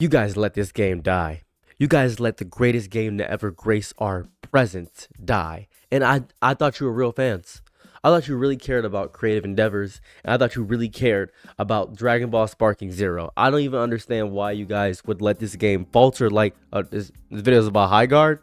You guys let this game die. You guys let the greatest game to ever grace our presence die. And I thought you were real fans. I thought you really cared about creative endeavors, and I thought you really cared about Dragon Ball Sparking Zero. I don't even understand why you guys would let this game falter like this video is about High Guard.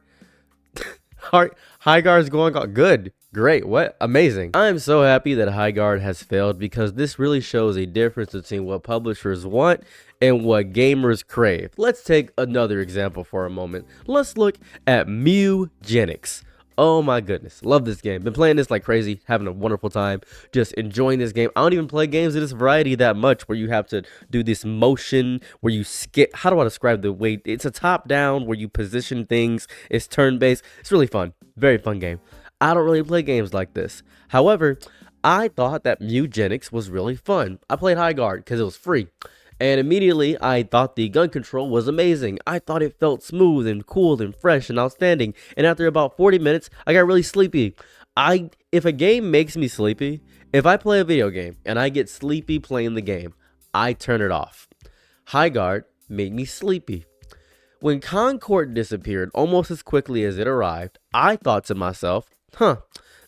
High Guard is going on good. Great. What? Amazing. I am so happy that High Guard has failed because this really shows a difference between what publishers want and what gamers crave. Let's take another example for a moment. Let's look at Mewgenics. Oh my goodness. Love this game. Been playing this like crazy, having a wonderful time, just enjoying this game. I don't even play games of this variety that much where you have to do this motion where you skip. How do I describe the way? It's a top down where you position things. It's turn based. It's really fun. Very fun game. I don't really play games like this. However, I thought that Mewgenics was really fun. I played High Guard because it was free. And immediately, I thought the gun control was amazing. I thought it felt smooth and cool and fresh and outstanding. And after about 40 minutes, I got really sleepy. If a game makes me sleepy, if I play a video game and I get sleepy playing the game, I turn it off. High Guard made me sleepy. When Concord disappeared almost as quickly as it arrived, I thought to myself,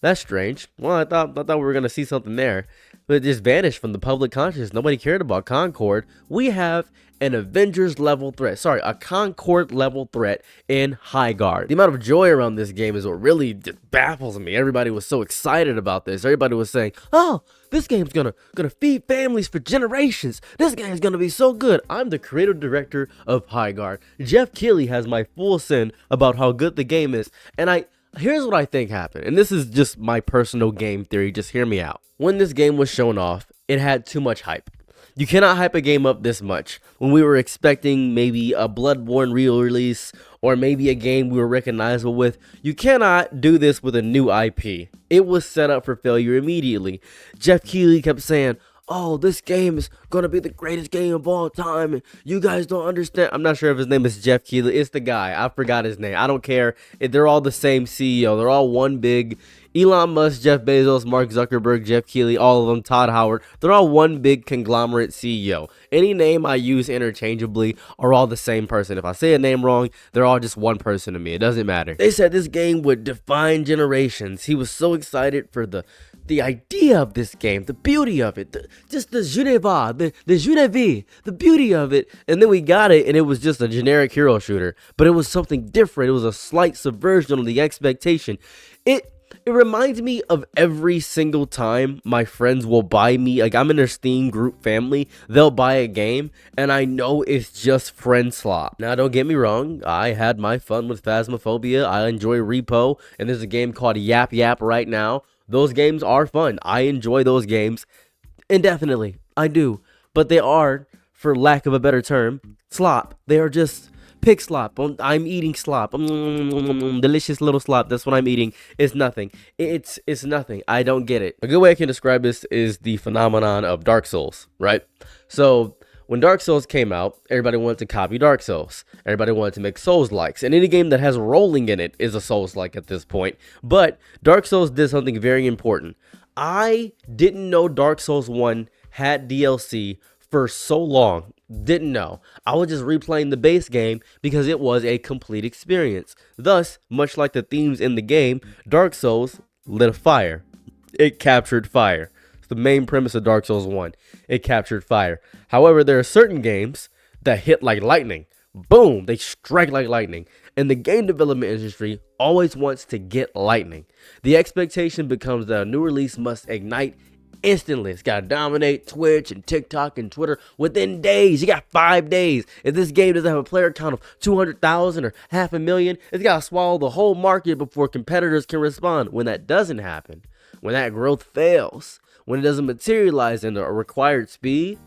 that's strange. Well, I thought we were going to see something there, but it just vanished from the public consciousness. Nobody cared about Concord. We have an Avengers level threat. Sorry, a Concord level threat in High Guard. The amount of joy around this game is what really just baffles me. Everybody was so excited about this. Everybody was saying, oh, this game's gonna feed families for generations. This game's gonna be so good. I'm the creative director of High Guard. Jeff Keighley has my full send about how good the game is, and here's what I think happened, and this is just my personal game theory, just hear me out. When this game was shown off, it had too much hype. You cannot hype a game up this much when we were expecting maybe a Bloodborne re-release or maybe a game we were recognizable with. You cannot do this with a new IP. It was set up for failure immediately. Jeff Keighley kept saying, oh, this game is going to be the greatest game of all time, and you guys don't understand. I'm not sure if his name is Jeff Keighley. It's the guy. I forgot his name. I don't care. They're all the same CEO. They're all one big Elon Musk, Jeff Bezos, Mark Zuckerberg, Jeff Keighley, all of them, Todd Howard. They're all one big conglomerate CEO. Any name I use interchangeably are all the same person. If I say a name wrong, they're all just one person to me. It doesn't matter. They said this game would define generations. He was so excited for the idea of this game, the beauty of it, just the je ne sais, the je ne vis, the beauty of it. And then we got it, and it was just a generic hero shooter. But it was something different. It was a slight subversion of the expectation. It reminds me of every single time my friends will buy me, like I'm in their Steam group family, they'll buy a game, and I know it's just friend slop. Now, don't get me wrong, I had my fun with Phasmophobia, I enjoy Repo, and there's a game called Yap Yap right now. Those games are fun. I enjoy those games indefinitely. I do. But they are, for lack of a better term, slop. They are just pig slop. I'm eating slop. Delicious little slop. That's what I'm eating. It's nothing. It's nothing. I don't get it. A good way I can describe this is the phenomenon of Dark Souls, right? So when Dark Souls came out, everybody wanted to copy Dark Souls. Everybody wanted to make Souls-likes. And any game that has rolling in it is a Souls-like at this point. But Dark Souls did something very important. I didn't know Dark Souls 1 had DLC for so long. Didn't know. I was just replaying the base game because it was a complete experience. Thus, much like the themes in the game, Dark Souls lit a fire. It captured fire. The main premise of Dark Souls 1. It captured fire. However, there are certain games that hit like lightning. Boom! They strike like lightning. And the game development industry always wants to get lightning. The expectation becomes that a new release must ignite instantly. It's got to dominate Twitch and TikTok and Twitter within days. You got 5 days. If this game doesn't have a player count of 200,000 or 500,000, it's got to swallow the whole market before competitors can respond. When that doesn't happen, when that growth fails, when it doesn't materialize into a required speed,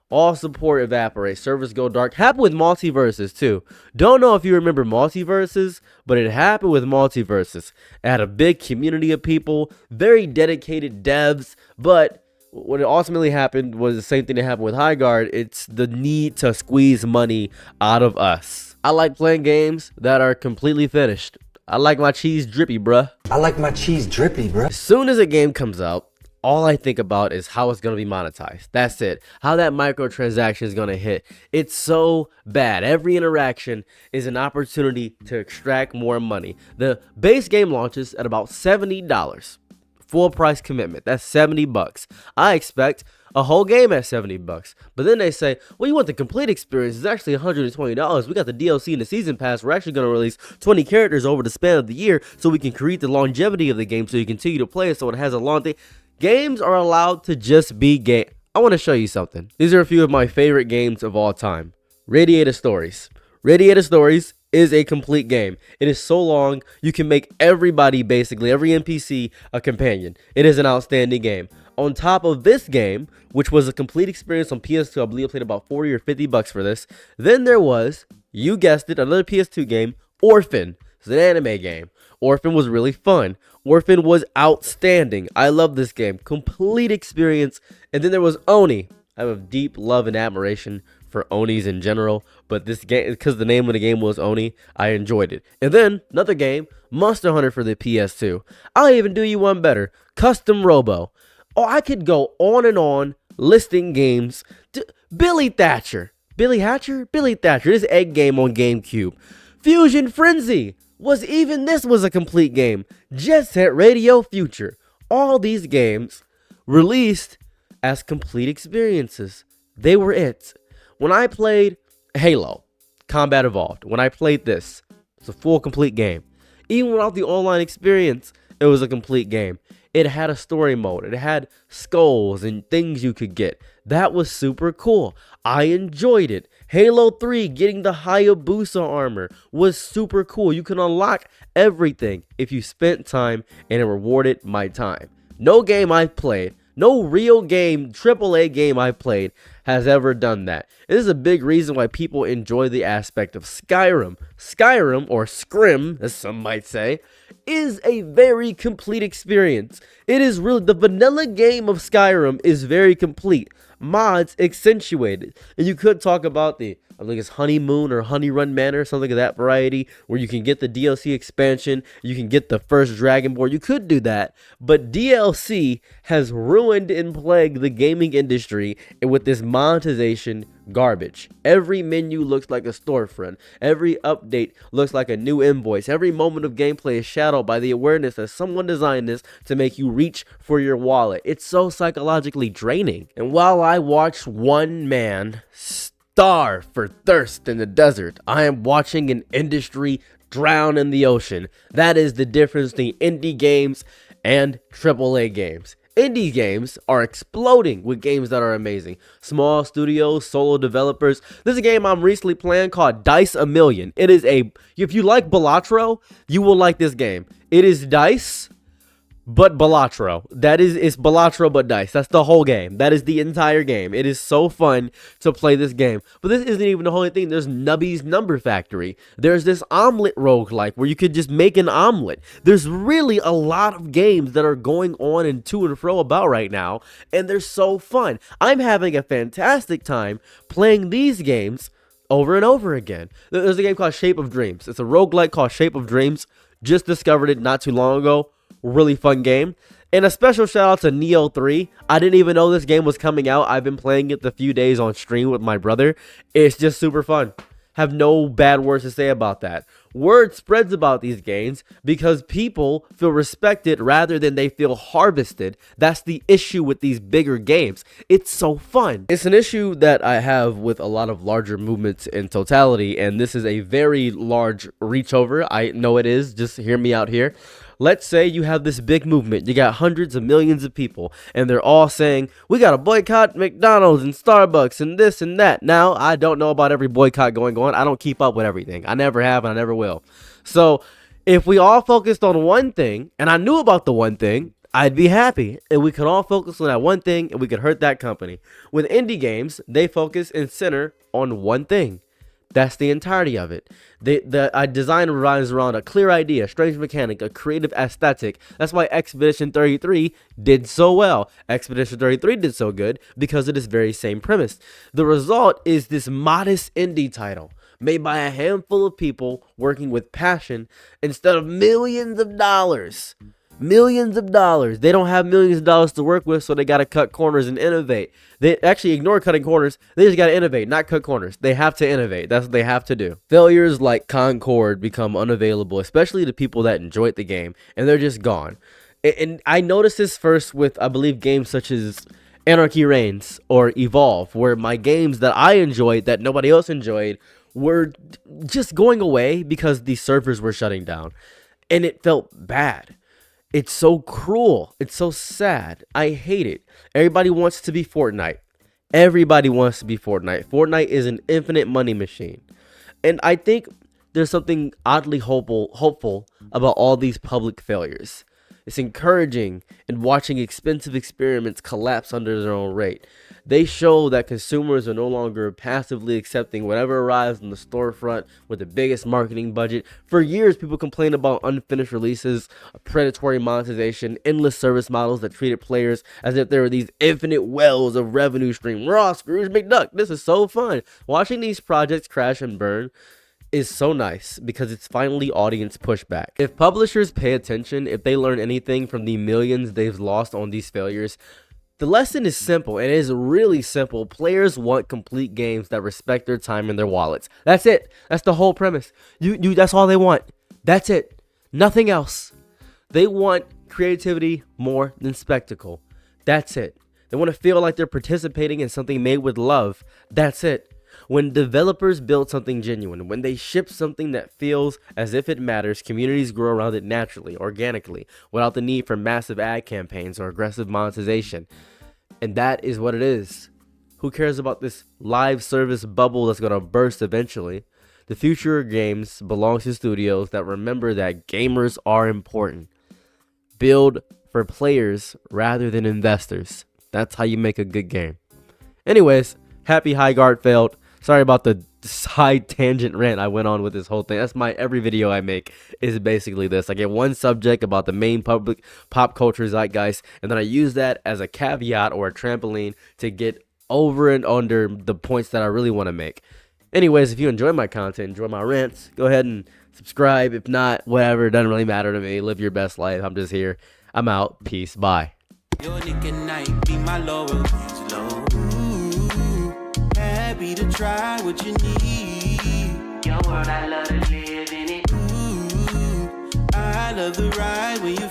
all support evaporates, servers go dark. Happened with Multiverses too. Don't know if you remember Multiverses, but it happened with Multiverses. It had a big community of people, very dedicated devs, but what ultimately happened was the same thing that happened with High Guard. It's the need to squeeze money out of us. I like playing games that are completely finished. I like my cheese drippy, bruh. I like my cheese drippy, bruh. As soon as a game comes out, all I think about is how it's going to be monetized. That's it. How that microtransaction is going to hit. It's so bad. Every interaction is an opportunity to extract more money. The base game launches at about $70. Full price commitment. That's $70. I expect a whole game at $70. But then they say, well, you want the complete experience? It's actually $120. We got the DLC and the season pass. We're actually going to release 20 characters over the span of the year so we can create the longevity of the game so you continue to play it so it has a long thing. Games are allowed to just be game. I want to show you something. These are a few of my favorite games of all time. Radiator Stories. Radiator Stories is a complete game. It is so long, you can make everybody, basically, every NPC, a companion. It is an outstanding game. On top of this game, which was a complete experience on PS2, I believe I played about 40 or $50 for this. Then there was, you guessed it, another PS2 game, Orphan. It's an anime game. Orphan was really fun. Orphan was outstanding. I love this game. Complete experience. And then there was Oni. I have a deep love and admiration for Onis in general, but this game, because the name of the game was Oni, I enjoyed it. And then another game, Monster Hunter for the PS2. I'll even do you one better, Custom Robo. Oh, I could go on and on listing games. Billy Thatcher. Billy Hatcher? Billy Thatcher. This egg game on GameCube. Fusion Frenzy. This was a complete game. Jet Set Radio Future. All these games released as complete experiences. They were it. When I played Halo Combat Evolved, when I played this, it's a full complete game. Even without the online experience, it was a complete game. It had a story mode. It had skulls and things you could get. That was super cool. I enjoyed it. Halo 3, getting the Hayabusa armor was super cool. You can unlock everything if you spent time and it rewarded my time. No game I've played, no real game, AAA game I've played has ever done that. This is a big reason why people enjoy the aspect of Skyrim. Skyrim, or Scrim, as some might say, is a very complete experience. It is really, the vanilla game of Skyrim is very complete. Mods accentuated. And you could talk about I think it's Honeymoon or Honeyrun Manor, something of that variety, where you can get the DLC expansion, you can get the first Dragonborn. You could do that, but DLC has ruined and plagued the gaming industry with this monetization garbage. Every menu looks like a storefront. Every update looks like a new invoice. Every moment of gameplay is shadowed by the awareness that someone designed this to make you reach for your wallet. It's so psychologically draining. And while I watched one man starve for thirst in the desert, I am watching an industry drown in the ocean. That is the difference between indie games and AAA games. Indie games are exploding with games that are amazing. Small studios, solo developers. There's a game I'm recently playing called Dice A Million. It is if you like Balatro, you will like this game. It is Dice, but Balatro. It's Balatro but Dice. That's the whole game. That is the entire game. It is so fun to play this game. But this isn't even the whole thing. There's Nubby's Number Factory. There's this omelet roguelike where you could just make an omelet. There's really a lot of games that are going on and to and fro about right now, and they're so fun. I'm having a fantastic time playing these games over and over again. There's a game called Shape of Dreams. It's a roguelike called Shape of Dreams. Just discovered it not too long ago. Really fun game. And a special shout out to Neo 3. I didn't even know this game was coming out. I've been playing it the few days on stream with my brother. It's just super fun. Have no bad words to say about that. Word spreads about these games because people feel respected rather than they feel harvested. That's the issue with these bigger games. It's so fun. It's an issue that I have with a lot of larger movements in totality, and this is a very large reach over. I know it is. Just hear me out here. Let's say you have this big movement. You got hundreds of millions of people, and they're all saying, we got to boycott McDonald's and Starbucks and this and that. Now, I don't know about every boycott going on. I don't keep up with everything. I never have, and I never will. So, if we all focused on one thing, and I knew about the one thing, I'd be happy. And we could all focus on that one thing, and we could hurt that company. With indie games, they focus and center on one thing. That's the entirety of it. The design revolves around a clear idea, strange mechanic, a creative aesthetic. That's why Expedition 33 did so well. Expedition 33 did so good because of this very same premise. The result is this modest indie title made by a handful of people working with passion instead of millions of dollars. Millions of dollars. They don't have millions of dollars to work with, so they got to cut corners and innovate. They actually ignore cutting corners. They just got to innovate, not cut corners. They have to innovate. That's what they have to do. Failures like Concord become unavailable, especially to people that enjoyed the game, and they're just gone. And I noticed this first with, I believe, games such as Anarchy Reigns or Evolve, where my games that I enjoyed that nobody else enjoyed were just going away because the servers were shutting down. And it felt bad. It's so cruel. It's so sad. I hate it. Everybody wants to be Fortnite. Everybody wants to be Fortnite. Fortnite is an infinite money machine. And I think there's something oddly hopeful about all these public failures. It's encouraging in watching expensive experiments collapse under their own weight. They show that consumers are no longer passively accepting whatever arrives in the storefront with the biggest marketing budget. For years, people complained about unfinished releases, predatory monetization, endless service models that treated players as if there were these infinite wells of revenue stream. Raw Scrooge McDuck. This is so fun. Watching these projects crash and burn is so nice because it's finally audience pushback. If publishers pay attention, if they learn anything from the millions they've lost on these failures, the lesson is simple, and it is really simple. Players want complete games that respect their time and their wallets. That's it. That's the whole premise. That's all they want. That's it. Nothing else. They want creativity more than spectacle. That's it. They want to feel like they're participating in something made with love. That's it. When developers build something genuine, when they ship something that feels as if it matters, communities grow around it naturally, organically, without the need for massive ad campaigns or aggressive monetization. And that is what it is. Who cares about this live service bubble that's going to burst eventually? The future of games belongs to studios that remember that gamers are important. Build for players rather than investors. That's how you make a good game. Anyways, happy Highguard failed. Sorry about the side tangent rant I went on with this whole thing. That's every video I make is basically this. I get one subject about the main pop culture zeitgeist, and then I use that as a caveat or a trampoline to get over and under the points that I really want to make. Anyways, if you enjoy my content, enjoy my rants, go ahead and subscribe. If not, whatever, it doesn't really matter to me. Live your best life. I'm just here. I'm out. Peace. Bye. Your Nick and Night be my Laurel. Happy to try what you need. Your world, I love to live in it. Ooh, I love the ride when you